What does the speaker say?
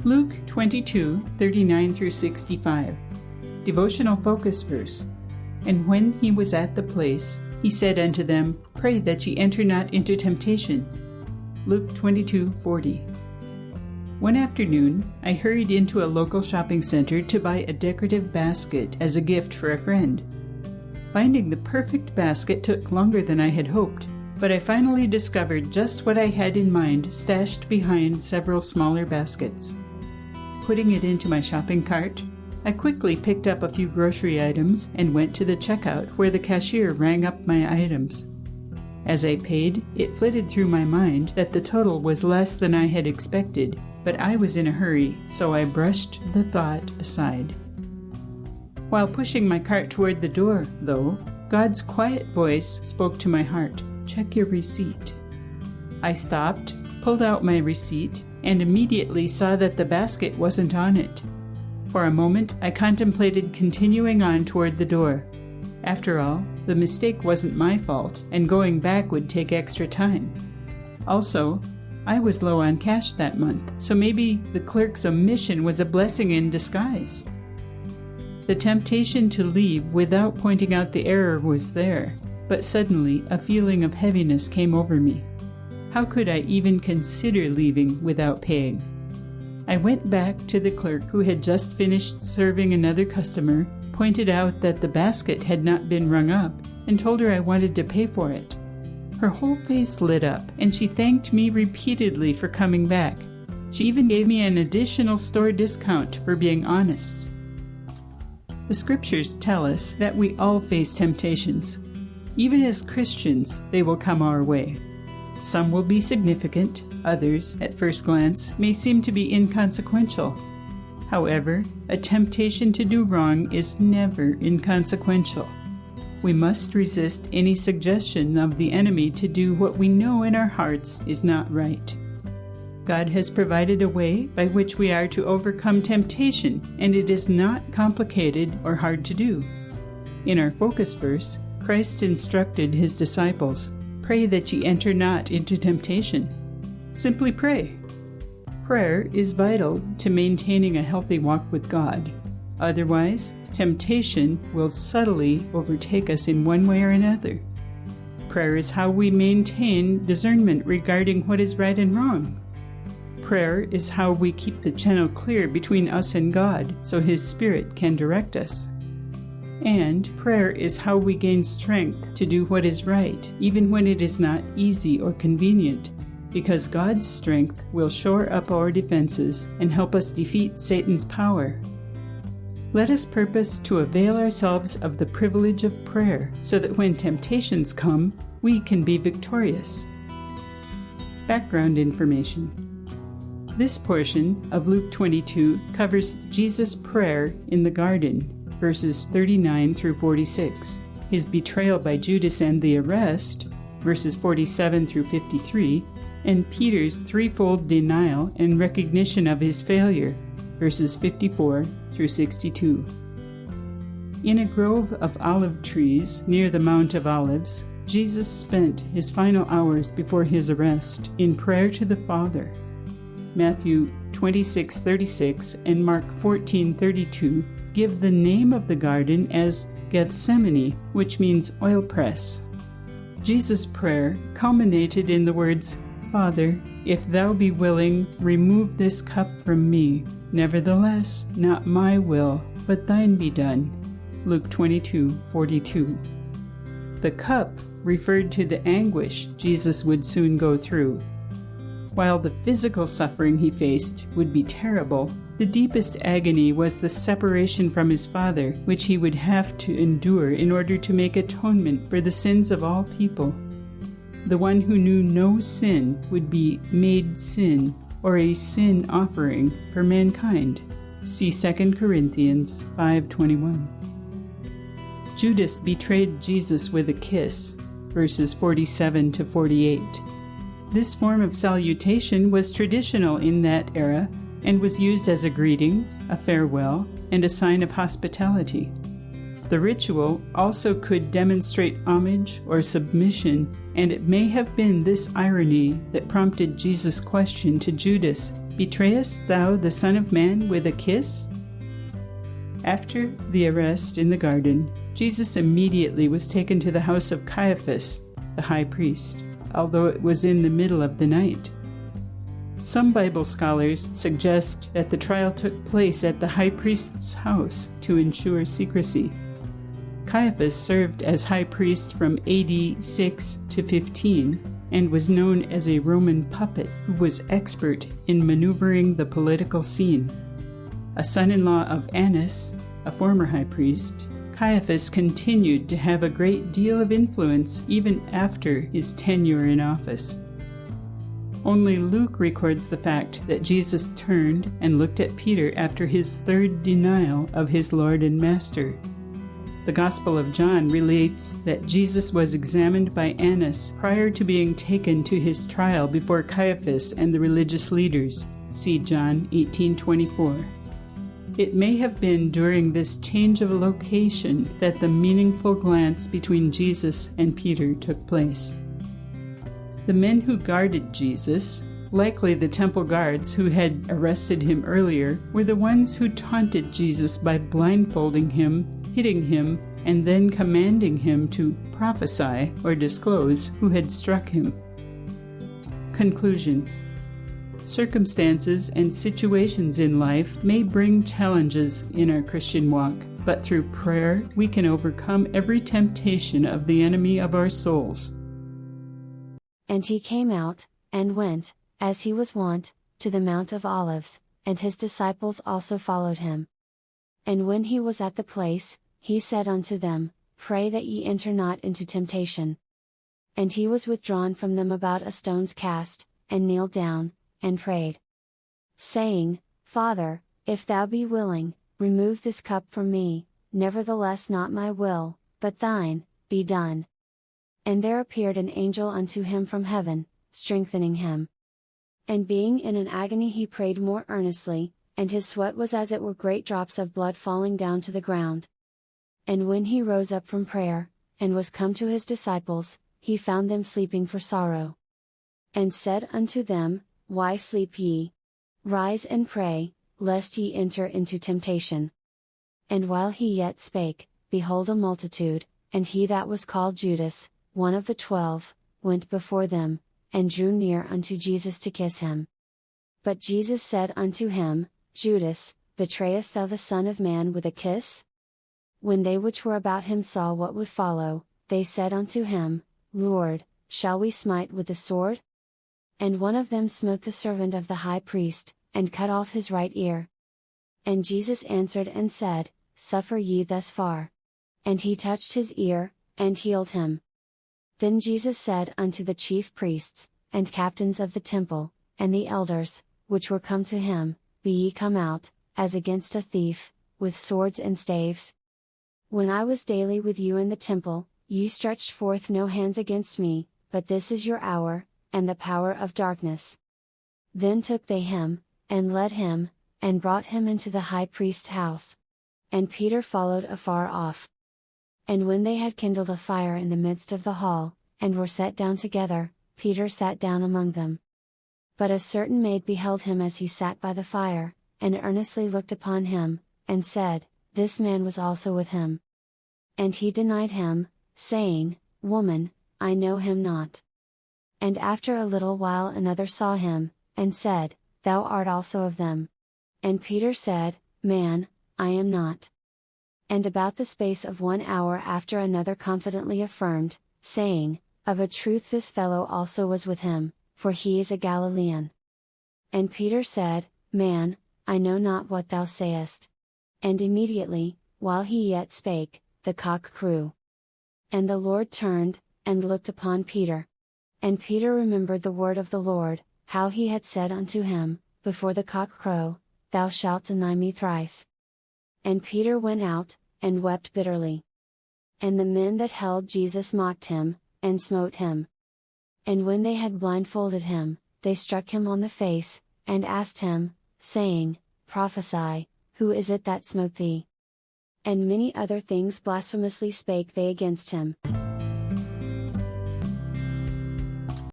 Luke 22:39-65. Devotional focus verse. And when he was at the place, he said unto them, Pray that ye enter not into temptation. Luke 22:40. One afternoon, I hurried into a local shopping center to buy a decorative basket as a gift for a friend. Finding the perfect basket took longer than I had hoped, but I finally discovered just what I had in mind stashed behind several smaller baskets. Putting it into my shopping cart, I quickly picked up a few grocery items and went to the checkout where the cashier rang up my items. As I paid, it flitted through my mind that the total was less than I had expected, but I was in a hurry, so I brushed the thought aside. While pushing my cart toward the door, though, God's quiet voice spoke to my heart, Check your receipt. I stopped, pulled out my receipt, and immediately saw that the basket wasn't on it. For a moment, I contemplated continuing on toward the door. After all, the mistake wasn't my fault, and going back would take extra time. Also, I was low on cash that month, so maybe the clerk's omission was a blessing in disguise. The temptation to leave without pointing out the error was there, but suddenly a feeling of heaviness came over me. How could I even consider leaving without paying? I went back to the clerk who had just finished serving another customer, pointed out that the basket had not been rung up, and told her I wanted to pay for it. Her whole face lit up, and she thanked me repeatedly for coming back. She even gave me an additional store discount for being honest. The scriptures tell us that we all face temptations. Even as Christians, they will come our way. Some will be significant, others, at first glance, may seem to be inconsequential. However, a temptation to do wrong is never inconsequential. We must resist any suggestion of the enemy to do what we know in our hearts is not right. God has provided a way by which we are to overcome temptation, and it is not complicated or hard to do. In our focus verse, Christ instructed his disciples, Pray that ye enter not into temptation. Simply pray. Prayer is vital to maintaining a healthy walk with God. Otherwise, temptation will subtly overtake us in one way or another. Prayer is how we maintain discernment regarding what is right and wrong. Prayer is how we keep the channel clear between us and God so His Spirit can direct us. And prayer is how we gain strength to do what is right, even when it is not easy or convenient, because God's strength will shore up our defenses and help us defeat Satan's power. Let us purpose to avail ourselves of the privilege of prayer so that when temptations come, we can be victorious. Background information. This portion of Luke 22 covers Jesus' prayer in the garden, verses 39-46, his betrayal by Judas and the arrest, verses 47-53, and Peter's threefold denial and recognition of his failure, verses 54-62. In a grove of olive trees near the Mount of Olives, Jesus spent his final hours before his arrest in prayer to the Father. Matthew 26:36 and Mark 14:32 give the name of the garden as Gethsemane, which means oil press. Jesus' prayer culminated in the words, Father, if thou be willing, remove this cup from me. Nevertheless, not my will, but thine be done. Luke 22:42. The cup referred to the anguish Jesus would soon go through. While the physical suffering he faced would be terrible, the deepest agony was the separation from his Father, which he would have to endure in order to make atonement for the sins of all people. The one who knew no sin would be made sin, or a sin offering for mankind. See 2 Corinthians 5:21. Judas betrayed Jesus with a kiss, verses 47-48. This form of salutation was traditional in that era and was used as a greeting, a farewell, and a sign of hospitality. The ritual also could demonstrate homage or submission, and it may have been this irony that prompted Jesus' question to Judas Betrayest thou the Son of Man with a kiss? After the arrest in the garden, Jesus immediately was taken to the house of Caiaphas, the high priest, although it was in the middle of the night. Some Bible scholars suggest that the trial took place at the high priest's house to ensure secrecy. Caiaphas served as high priest from AD 6 to 15 and was known as a Roman puppet who was expert in maneuvering the political scene. A son-in-law of Annas, a former high priest, Caiaphas continued to have a great deal of influence even after his tenure in office. Only Luke records the fact that Jesus turned and looked at Peter after his third denial of his Lord and Master. The Gospel of John relates that Jesus was examined by Annas prior to being taken to his trial before Caiaphas and the religious leaders. See John 18:24. It may have been during this change of location that the meaningful glance between Jesus and Peter took place. The men who guarded Jesus, likely the temple guards who had arrested him earlier, were the ones who taunted Jesus by blindfolding him, hitting him, and then commanding him to prophesy or disclose who had struck him. Conclusion. Circumstances and situations in life may bring challenges in our Christian walk, but through prayer we can overcome every temptation of the enemy of our souls. And he came out, and went, as he was wont, to the Mount of Olives, and his disciples also followed him. And when he was at the place, he said unto them, Pray that ye enter not into temptation. And he was withdrawn from them about a stone's cast, and kneeled down, and prayed, saying, Father, if thou be willing, remove this cup from me, nevertheless not my will, but thine, be done. And there appeared an angel unto him from heaven, strengthening him. And being in an agony he prayed more earnestly, and his sweat was as it were great drops of blood falling down to the ground. And when he rose up from prayer, and was come to his disciples, he found them sleeping for sorrow. And said unto them, Why sleep ye? Rise and pray, lest ye enter into temptation. And while he yet spake, behold a multitude, and he that was called Judas, one of the 12, went before them, and drew near unto Jesus to kiss him. But Jesus said unto him, Judas, betrayest thou the Son of Man with a kiss? When they which were about him saw what would follow, they said unto him, Lord, shall we smite with the sword? And one of them smote the servant of the high priest, and cut off his right ear. And Jesus answered and said, Suffer ye thus far. And he touched his ear, and healed him. Then Jesus said unto the chief priests, and captains of the temple, and the elders, which were come to him, Be ye come out, as against a thief, with swords and staves? When I was daily with you in the temple, ye stretched forth no hands against me, but this is your hour, and the power of darkness. Then took they him, and led him, and brought him into the high priest's house. And Peter followed afar off. And when they had kindled a fire in the midst of the hall, and were set down together, Peter sat down among them. But a certain maid beheld him as he sat by the fire, and earnestly looked upon him, and said, This man was also with him. And he denied him, saying, Woman, I know him not. And after a little while another saw him, and said, Thou art also of them. And Peter said, Man, I am not. And about the space of 1 hour after another confidently affirmed, saying, Of a truth this fellow also was with him, for he is a Galilean. And Peter said, Man, I know not what thou sayest. And immediately, while he yet spake, the cock crew. And the Lord turned, and looked upon Peter. And Peter remembered the word of the Lord, how he had said unto him, Before the cock crow, thou shalt deny me thrice. And Peter went out, and wept bitterly. And the men that held Jesus mocked him, and smote him. And when they had blindfolded him, they struck him on the face, and asked him, saying, Prophesy, who is it that smote thee? And many other things blasphemously spake they against him.